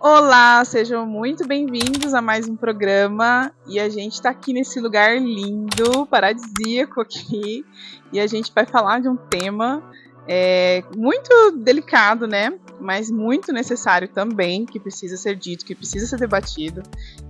Olá, sejam muito bem-vindos a mais um programa e a gente está aqui nesse lugar lindo, paradisíaco aqui e a gente vai falar de um tema muito delicado, né? Mas muito necessário também, que precisa ser dito, que precisa ser debatido,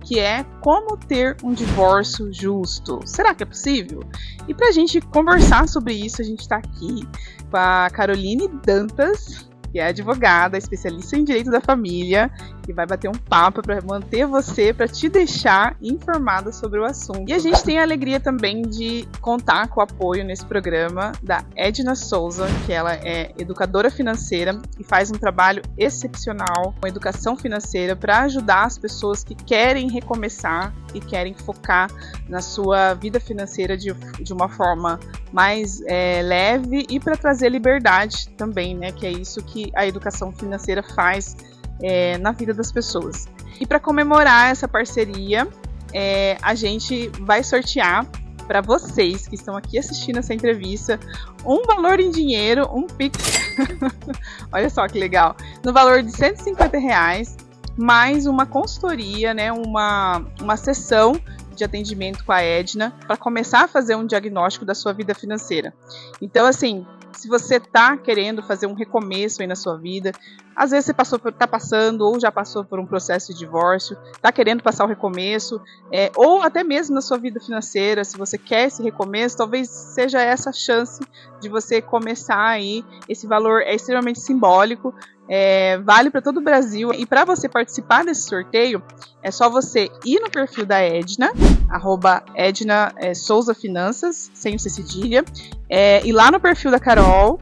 que é como ter um divórcio justo. Será que é possível? E para a gente conversar sobre isso, a gente está aqui com a Caroline Dantas, que é advogada, especialista em direito da família, que vai bater um papo para manter você, para te deixar informada sobre o assunto. E a gente tem a alegria também de contar com o apoio nesse programa da Edna Souza, que ela é educadora financeira e faz um trabalho excepcional com educação financeira para ajudar as pessoas que querem recomeçar e querem focar na sua vida financeira de uma forma mais leve e para trazer liberdade também, né? Que é isso que a educação financeira faz na vida das pessoas. E para comemorar essa parceria, a gente vai sortear para vocês que estão aqui assistindo essa entrevista um valor em dinheiro, um Pix, olha só que legal, no valor de R$150, mais uma consultoria, né, uma sessão de atendimento com a Edna para começar a fazer um diagnóstico da sua vida financeira. Então, assim, se você está querendo fazer um recomeço aí na sua vida, às vezes você está passando ou já passou por um processo de divórcio, está querendo passar o recomeço, ou até mesmo na sua vida financeira, se você quer esse recomeço, talvez seja essa a chance de você começar aí. Esse valor é extremamente simbólico, vale para todo o Brasil. E para você participar desse sorteio, é só você ir no perfil da Edna, @Edna Souza Finanças, sem o C cedilha, e lá no perfil da Carol,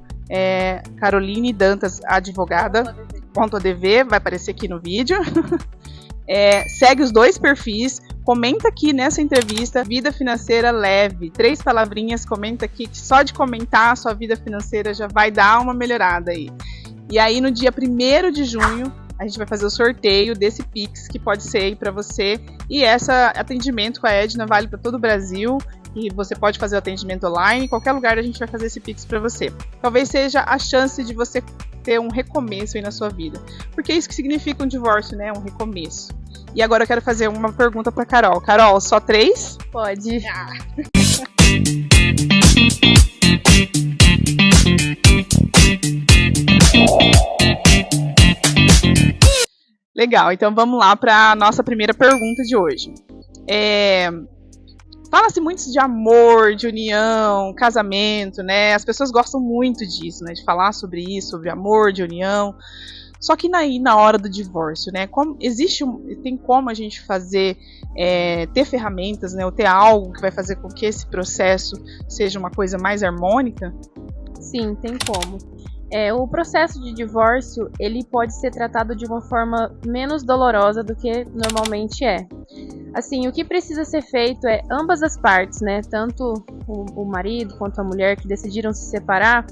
Caroline Dantas Advogada, .adv, vai aparecer aqui no vídeo. Segue os dois perfis, comenta aqui nessa entrevista, vida financeira leve, 3 palavrinhas, comenta aqui, que só de comentar a sua vida financeira já vai dar uma melhorada aí. E aí no dia 1º de junho, a gente vai fazer o sorteio desse Pix, que pode ser aí para você. E esse atendimento com a Edna vale para todo o Brasil. E você pode fazer o atendimento online, em qualquer lugar a gente vai fazer esse Pix para você. Talvez seja a chance de você ter um recomeço aí na sua vida. Porque é isso que significa um divórcio, né? Um recomeço. E agora eu quero fazer uma pergunta para Carol. Carol, só 3? Pode. Legal, então vamos lá para a nossa primeira pergunta de hoje. Fala-se muito de amor, de união, casamento, né? As pessoas gostam muito disso, né? De falar sobre isso, sobre amor, de união. Só que na hora do divórcio, né? Tem como a gente fazer, ter ferramentas, né? Ou ter algo que vai fazer com que esse processo seja uma coisa mais harmônica? Sim, tem como. O processo de divórcio, ele pode ser tratado de uma forma menos dolorosa do que normalmente é. Assim, o que precisa ser feito é ambas as partes, né? Tanto o marido quanto a mulher que decidiram se separar,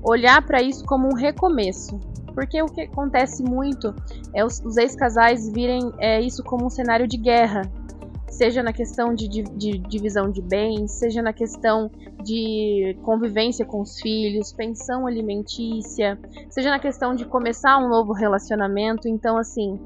olhar para isso como um recomeço. Porque o que acontece muito é os ex-casais virem isso como um cenário de guerra. Seja na questão de divisão de bens, seja na questão de convivência com os filhos, pensão alimentícia, seja na questão de começar um novo relacionamento. Então, assim,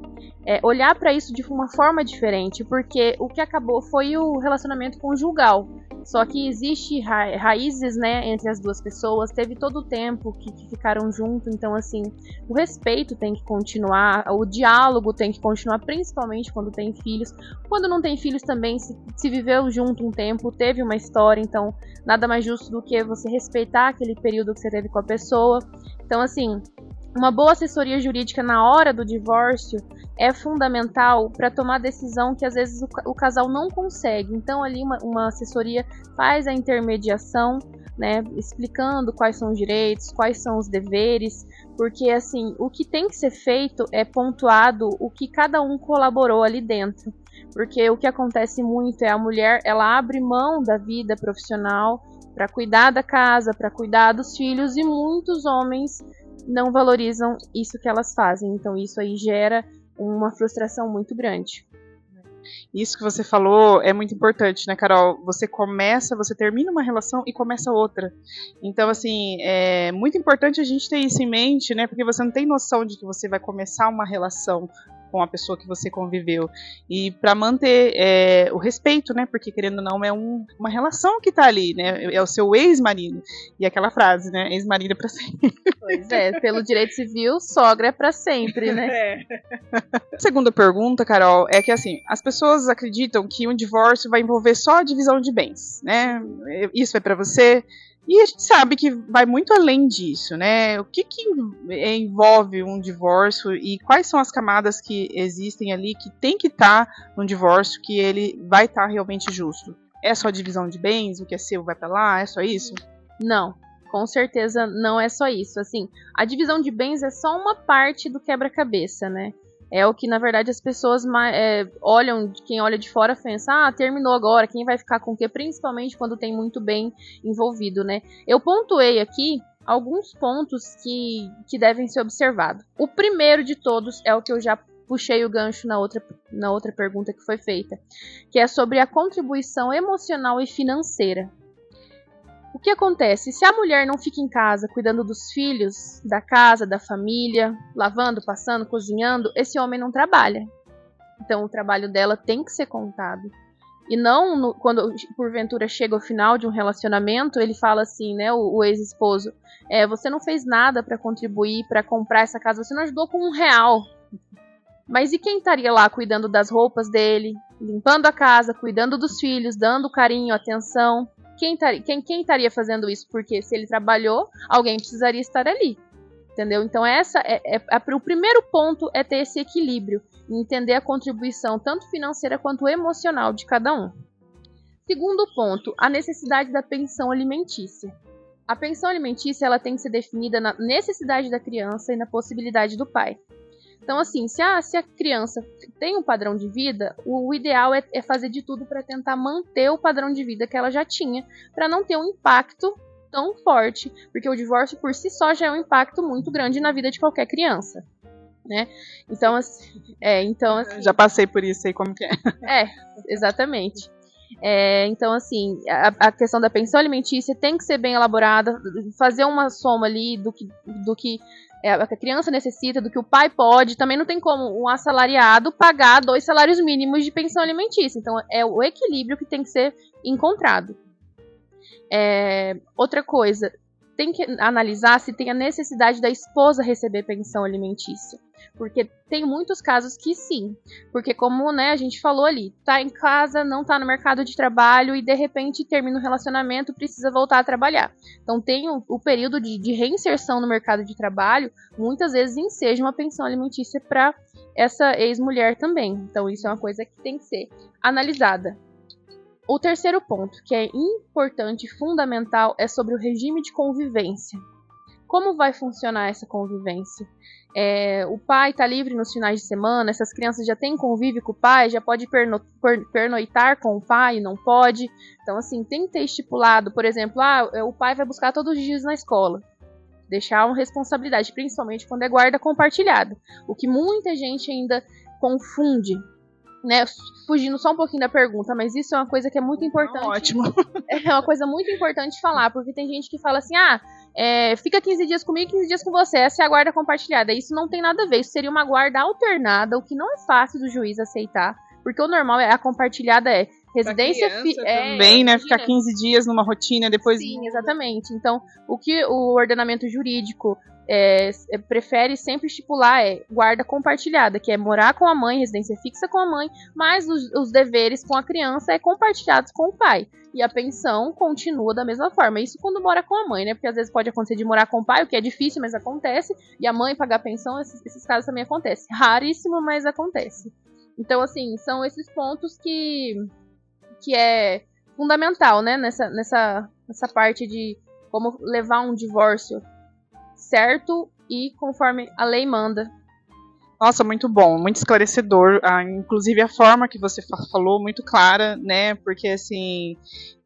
olhar para isso de uma forma diferente, porque o que acabou foi o relacionamento conjugal. Só que existe raízes, né, entre as duas pessoas, teve todo o tempo que ficaram juntos, então, assim, o respeito tem que continuar, o diálogo tem que continuar, principalmente quando tem filhos. Quando não tem filhos também, se viveu junto um tempo, teve uma história, então nada mais justo do que você respeitar aquele período que você teve com a pessoa. Então, assim, uma boa assessoria jurídica na hora do divórcio é fundamental para tomar decisão que às vezes o casal não consegue. Então, ali uma assessoria faz a intermediação, né, explicando quais são os direitos, quais são os deveres, porque assim, o que tem que ser feito é pontuado o que cada um colaborou ali dentro. Porque o que acontece muito é a mulher, ela abre mão da vida profissional para cuidar da casa, para cuidar dos filhos, e muitos homens não valorizam isso que elas fazem. Então isso aí gera uma frustração muito grande. Isso que você falou é muito importante, né, Carol? Você termina uma relação e começa outra. Então, assim, é muito importante a gente ter isso em mente, né? Porque você não tem noção de que você vai começar uma relação com a pessoa que você conviveu. E para manter o respeito, né? Porque, querendo ou não, é uma relação que tá ali, né? É o seu ex-marido. E aquela frase, né? Ex-marido é pra sempre. Pois é, pelo direito civil, sogra é pra sempre, né? A segunda pergunta, Carol, é que assim, as pessoas acreditam que um divórcio vai envolver só a divisão de bens, né? Isso é pra você. E a gente sabe que vai muito além disso, né? O que envolve um divórcio e quais são as camadas que existem ali que tem que estar num divórcio que ele vai estar realmente justo? É só divisão de bens? O que é seu vai pra lá? É só isso? Não, com certeza não é só isso. Assim, a divisão de bens é só uma parte do quebra-cabeça, né? É o que, na verdade, as pessoas olham, quem olha de fora pensa, terminou agora, quem vai ficar com o quê? Principalmente quando tem muito bem envolvido, né? Eu pontuei aqui alguns pontos que devem ser observados. O primeiro de todos é o que eu já puxei o gancho na outra pergunta que foi feita, que é sobre a contribuição emocional e financeira. O que acontece? Se a mulher não fica em casa cuidando dos filhos, da casa, da família, lavando, passando, cozinhando, esse homem não trabalha. Então o trabalho dela tem que ser contado. E não quando porventura chega ao final de um relacionamento, ele fala assim, né, o ex-esposo, você não fez nada para contribuir, para comprar essa casa, você não ajudou com R$1. Mas e quem estaria lá cuidando das roupas dele, limpando a casa, cuidando dos filhos, dando carinho, atenção? Quem estaria fazendo isso? Porque se ele trabalhou, alguém precisaria estar ali. Entendeu? Então o primeiro ponto é ter esse equilíbrio. Entender a contribuição tanto financeira quanto emocional de cada um. Segundo ponto, a necessidade da pensão alimentícia. A pensão alimentícia ela tem que ser definida na necessidade da criança e na possibilidade do pai. Então, assim, se a criança tem um padrão de vida, o ideal é fazer de tudo para tentar manter o padrão de vida que ela já tinha, para não ter um impacto tão forte, porque o divórcio por si só já é um impacto muito grande na vida de qualquer criança, né? Então, assim, já passei por isso aí, como que é? Exatamente. Então, assim, a questão da pensão alimentícia tem que ser bem elaborada, fazer uma soma ali do que a criança necessita, do que o pai pode. Também não tem como um assalariado pagar 2 salários mínimos de pensão alimentícia. Então, é o equilíbrio que tem que ser encontrado. Outra coisa, tem que analisar se tem a necessidade da esposa receber pensão alimentícia. Porque tem muitos casos que sim. Porque como, né, a gente falou ali, tá em casa, não tá no mercado de trabalho e de repente termina o relacionamento, precisa voltar a trabalhar. Então tem o período de reinserção no mercado de trabalho, muitas vezes enseja uma pensão alimentícia para essa ex-mulher também. Então isso é uma coisa que tem que ser analisada. O terceiro ponto, que é importante e fundamental, é sobre o regime de convivência. Como vai funcionar essa convivência? O pai está livre nos finais de semana, essas crianças já têm convívio com o pai, já pode pernoitar com o pai, não pode. Então, assim, tem que ter estipulado, por exemplo, o pai vai buscar todos os dias na escola. Deixar uma responsabilidade, principalmente quando é guarda compartilhada. O que muita gente ainda confunde, né? Fugindo só um pouquinho da pergunta, mas isso é uma coisa que é muito importante. Ótimo. É uma coisa muito importante falar, porque tem gente que fala assim, fica 15 dias comigo, 15 dias com você, essa é a guarda compartilhada. Isso não tem nada a ver, isso seria uma guarda alternada, o que não é fácil do juiz aceitar, porque o normal a compartilhada é residência também, né? Ficar 15 dias numa rotina, depois... Sim, exatamente. Então, o que o ordenamento jurídico prefere sempre estipular guarda compartilhada, que é morar com a mãe, residência fixa com a mãe, mas os deveres com a criança compartilhados com o pai. E a pensão continua da mesma forma. Isso quando mora com a mãe, né? Porque às vezes pode acontecer de morar com o pai, o que é difícil, mas acontece. E a mãe pagar pensão, esses casos também acontecem. Raríssimo, mas acontece. Então, assim, são esses pontos que é fundamental, né? Nessa parte de como levar um divórcio certo e conforme a lei manda. Nossa, muito bom, muito esclarecedor, inclusive a forma que você falou, muito clara, né, porque assim,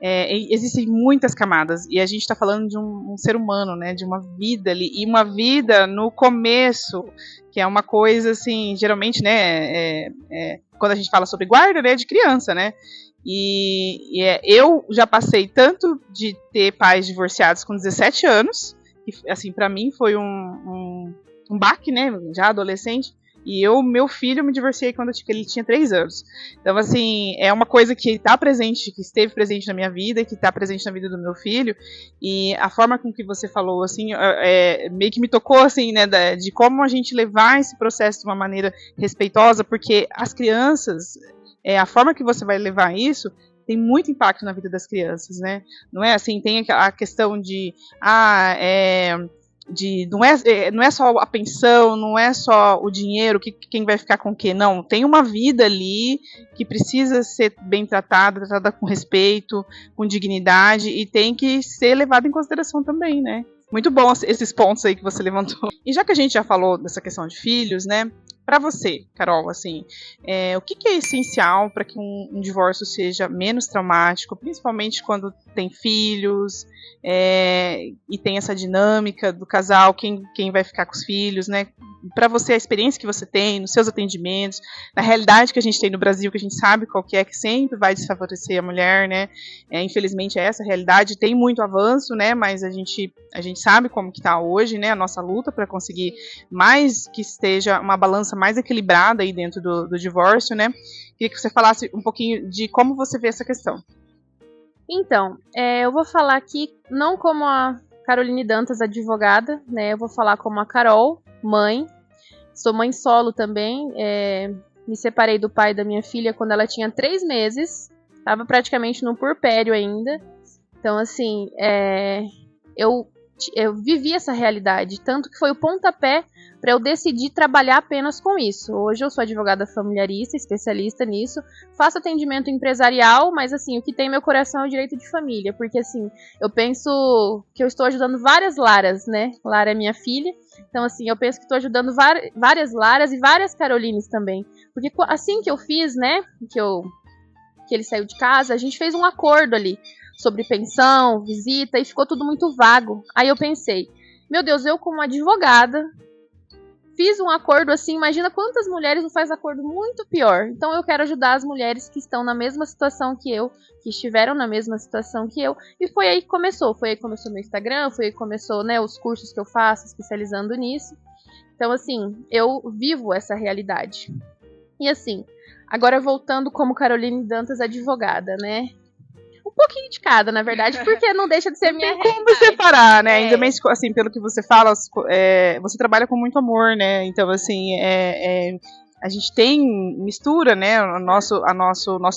existem muitas camadas, e a gente está falando de um ser humano, né, de uma vida ali, e uma vida no começo, que é uma coisa assim, geralmente, né, quando a gente fala sobre guarda, né, de criança, né, e eu já passei tanto de ter pais divorciados com 17 anos, que assim, para mim foi um baque, né, já adolescente, E meu filho, me divorciei quando ele tinha 3 anos. Então, assim, é uma coisa que está presente, que esteve presente na minha vida, que está presente na vida do meu filho. E a forma com que você falou, assim, meio que me tocou, assim, né, de como a gente levar esse processo de uma maneira respeitosa, porque as crianças, a forma que você vai levar isso tem muito impacto na vida das crianças, né? Não é assim, tem a questão não é só a pensão, não é só o dinheiro, quem vai ficar com o quê, não, tem uma vida ali que precisa ser bem tratada com respeito, com dignidade, e tem que ser levada em consideração também, né? Muito bom esses pontos aí que você levantou. E já que a gente já falou dessa questão de filhos, né? Para você, Carol, assim, o que é essencial para que um divórcio seja menos traumático, principalmente quando tem filhos e tem essa dinâmica do casal, quem vai ficar com os filhos, né? Para você, a experiência que você tem nos seus atendimentos, na realidade que a gente tem no Brasil, que a gente sabe qual que sempre vai desfavorecer a mulher, né? Infelizmente é essa a realidade, tem muito avanço, né? Mas a gente sabe como que está hoje, né? A nossa luta para conseguir mais que esteja uma balança mais equilibrada aí dentro do divórcio, né? Queria que você falasse um pouquinho de como você vê essa questão. Então, eu vou falar aqui não como a Caroline Dantas, advogada, né? Eu vou falar como a Carol, mãe. Sou mãe solo também. Me separei do pai da minha filha quando ela tinha 3 meses. Estava praticamente no puerpério ainda. Então, assim, eu vivi essa realidade. Tanto que foi o pontapé para eu decidir trabalhar apenas com isso. Hoje eu sou advogada familiarista, especialista nisso. Faço atendimento empresarial, mas assim, o que tem meu coração é o direito de família. Porque assim, eu penso que eu estou ajudando várias Laras, né? Lara é minha filha. Então assim, eu penso que estou ajudando várias Laras e várias Carolines também. Porque assim que eu fiz, né? Que ele saiu de casa, a gente fez um acordo ali sobre pensão, visita, e ficou tudo muito vago. Aí eu pensei, meu Deus, eu como advogada fiz um acordo assim, imagina quantas mulheres não faz acordo muito pior. Então eu quero ajudar as mulheres que estão na mesma situação que eu, que estiveram na mesma situação que eu, e foi aí que começou. Foi aí que começou meu Instagram, foi aí que começou, né, os cursos que eu faço, especializando nisso. Então assim, eu vivo essa realidade. E assim, agora voltando como Caroline Dantas, advogada, né? Um pouquinho de cada, na verdade, porque não deixa de ser minha realidade. Como separar, né? Ainda mais, assim, pelo que você fala, você trabalha com muito amor, né? Então, assim, a gente mistura, né, o nosso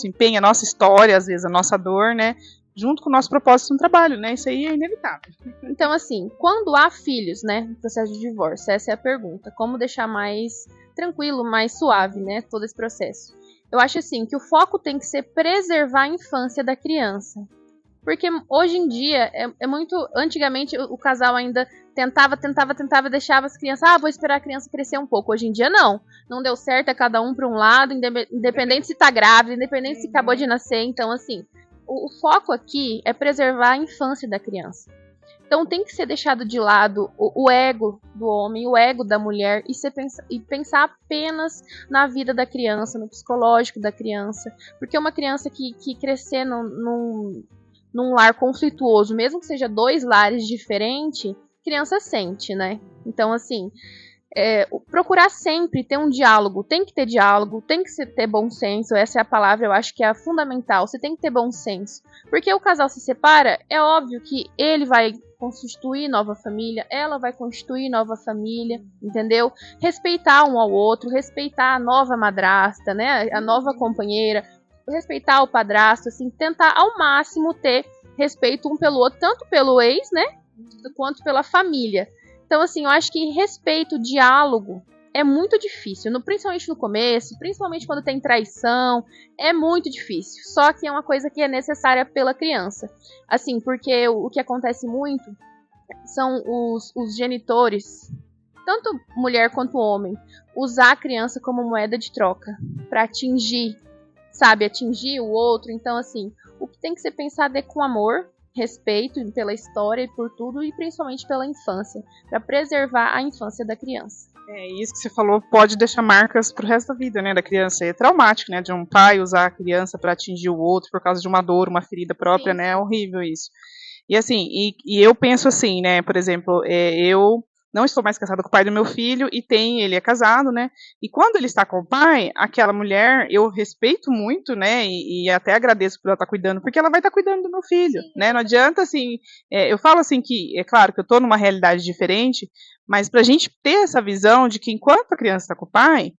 empenho, a nossa história, às vezes, a nossa dor, né? Junto com o nosso propósito no trabalho, né? Isso aí é inevitável. Então, assim, quando há filhos, né, no processo de divórcio, essa é a pergunta. Como deixar mais tranquilo, mais suave, né, todo esse processo? Eu acho assim, que o foco tem que ser preservar a infância da criança. Porque hoje em dia, é muito... Antigamente, o casal ainda tentava, deixava as crianças... vou esperar a criança crescer um pouco. Hoje em dia, não. Não deu certo, é cada um para um lado, independente se tá grávida, independente se acabou de nascer. Então, assim, o foco aqui é preservar a infância da criança. Então tem que ser deixado de lado o ego do homem, o ego da mulher e pensar apenas na vida da criança, no psicológico da criança. Porque uma criança que crescer num lar conflituoso, mesmo que seja 2 lares diferentes, criança sente, né? Então, assim, procurar sempre ter um diálogo. Tem que ter diálogo, tem que ter bom senso. Essa é a palavra, eu acho que é a fundamental. Você tem que ter bom senso. Porque o casal se separa, é óbvio que ele vai constituir nova família, ela vai constituir nova família, entendeu? Respeitar um ao outro, respeitar a nova madrasta, né? A nova companheira, respeitar o padrasto, assim, tentar ao máximo ter respeito um pelo outro, tanto pelo ex, né? Quanto pela família. Então, assim, eu acho que respeito, diálogo é muito difícil, principalmente no começo, principalmente quando tem traição, é muito difícil. Só que é uma coisa que é necessária pela criança. Assim, porque o que acontece muito são os genitores, tanto mulher quanto homem, usar a criança como moeda de troca para atingir o outro. Então, assim, o que tem que ser pensado é com amor, respeito pela história e por tudo, e principalmente pela infância, para preservar a infância da criança. Isso que você falou pode deixar marcas pro resto da vida, né, da criança. É traumático, né, de um pai usar a criança para atingir o outro por causa de uma dor, uma ferida própria, sim, né, é horrível isso. E assim, e eu penso assim, né, por exemplo, eu não estou mais casada com o pai do meu filho, e ele é casado, né? E quando ele está com o pai, aquela mulher, eu respeito muito, né? E até agradeço por ela estar cuidando, porque ela vai estar cuidando do meu filho, né? Não adianta, assim, eu falo assim que, é claro que eu estou numa realidade diferente, mas para a gente ter essa visão de que enquanto a criança está com o pai,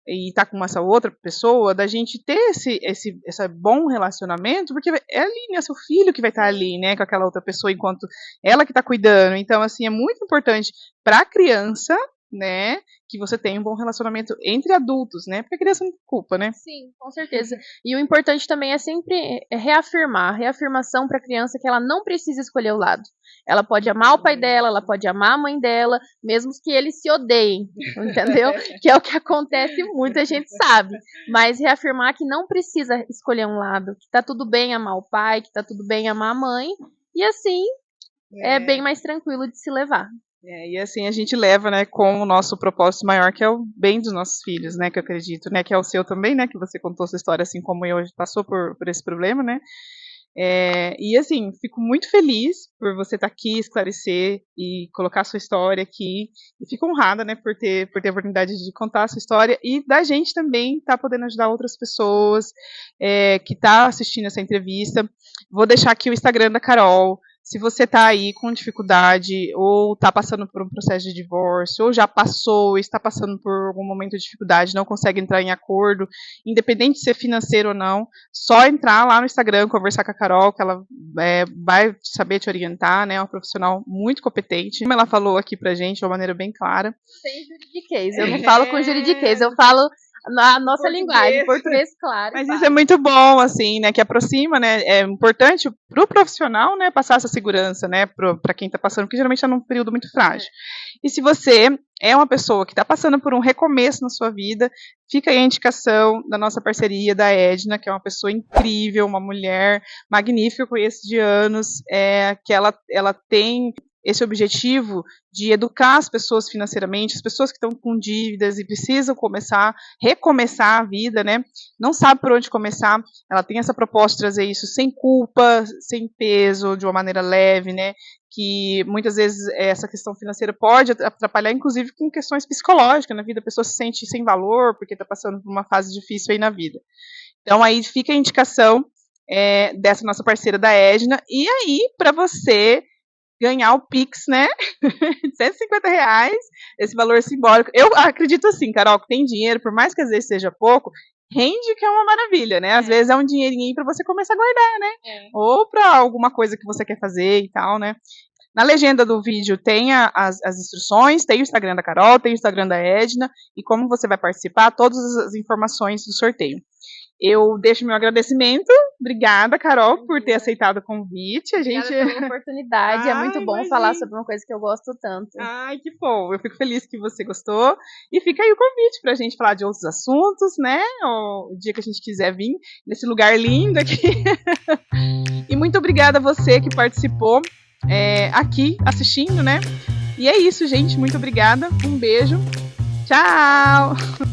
e tá com essa outra pessoa, da gente ter esse bom relacionamento, porque é ali, né, seu filho que vai estar ali, né, com aquela outra pessoa, enquanto ela que tá cuidando. Então, assim, é muito importante para a criança, né, que você tenha um bom relacionamento entre adultos, né, porque a criança não tem culpa, né? Sim, com certeza. E o importante também é sempre reafirmar, reafirmação para a criança que ela não precisa escolher o lado. Ela pode amar o pai dela, ela pode amar a mãe dela, mesmo que eles se odeiem, entendeu? Que é o que acontece muito, a gente sabe. Mas reafirmar que não precisa escolher um lado, que tá tudo bem amar o pai, que tá tudo bem amar a mãe, e assim é bem mais tranquilo de se levar. E assim a gente leva, né, com o nosso propósito maior, que é o bem dos nossos filhos, né, que eu acredito, né, que é o seu também, né, que você contou sua história, assim como eu, passou por esse problema, né, e assim, fico muito feliz por você estar aqui, esclarecer e colocar sua história aqui, e fico honrada, né, por ter a oportunidade de contar a sua história, e da gente também estar podendo ajudar outras pessoas, que tá assistindo essa entrevista. Vou deixar aqui o Instagram da Carol. Se você está aí com dificuldade, ou está passando por um processo de divórcio, ou já passou, está passando por algum momento de dificuldade, não consegue entrar em acordo, independente de ser financeiro ou não, só entrar lá no Instagram, conversar com a Carol, que ela vai saber te orientar, né? É uma profissional muito competente. Como ela falou aqui pra gente, de uma maneira bem clara. Sem juridiquês, eu não falo com juridiquês, eu falo na nossa linguagem, português claro. Mas isso é muito bom, assim, né, que aproxima, né, é importante para o profissional, né, passar essa segurança, né, para quem está passando, porque geralmente está num período muito frágil. E se você é uma pessoa que está passando por um recomeço na sua vida, fica aí a indicação da nossa parceria, da Edna, que é uma pessoa incrível, uma mulher magnífica, eu conheço de anos, que ela tem esse objetivo de educar as pessoas financeiramente, as pessoas que estão com dívidas e precisam recomeçar a vida, né? Não sabe por onde começar. Ela tem essa proposta de trazer isso sem culpa, sem peso, de uma maneira leve, né? Que muitas vezes essa questão financeira pode atrapalhar, inclusive, com questões psicológicas na vida. A pessoa se sente sem valor porque está passando por uma fase difícil aí na vida. Então, aí fica a indicação dessa nossa parceira da Edna. E aí, para você ganhar o Pix, né, de R$150, esse valor simbólico. Eu acredito assim, Carol, que tem dinheiro, por mais que às vezes seja pouco, rende que é uma maravilha, né? Às vezes é um dinheirinho para você começar a guardar, né? Ou para alguma coisa que você quer fazer e tal, né? Na legenda do vídeo tem as instruções, tem o Instagram da Carol, tem o Instagram da Edna, e como você vai participar, todas as informações do sorteio. Eu deixo meu agradecimento. Obrigada, Carol, por ter aceitado o convite. Obrigada pela oportunidade. É muito bom falar sobre uma coisa que eu gosto tanto. Ai, que bom. Eu fico feliz que você gostou. E fica aí o convite para a gente falar de outros assuntos, né? O dia que a gente quiser vir nesse lugar lindo aqui. E muito obrigada a você que participou aqui assistindo, né? E é isso, gente. Muito obrigada. Um beijo. Tchau!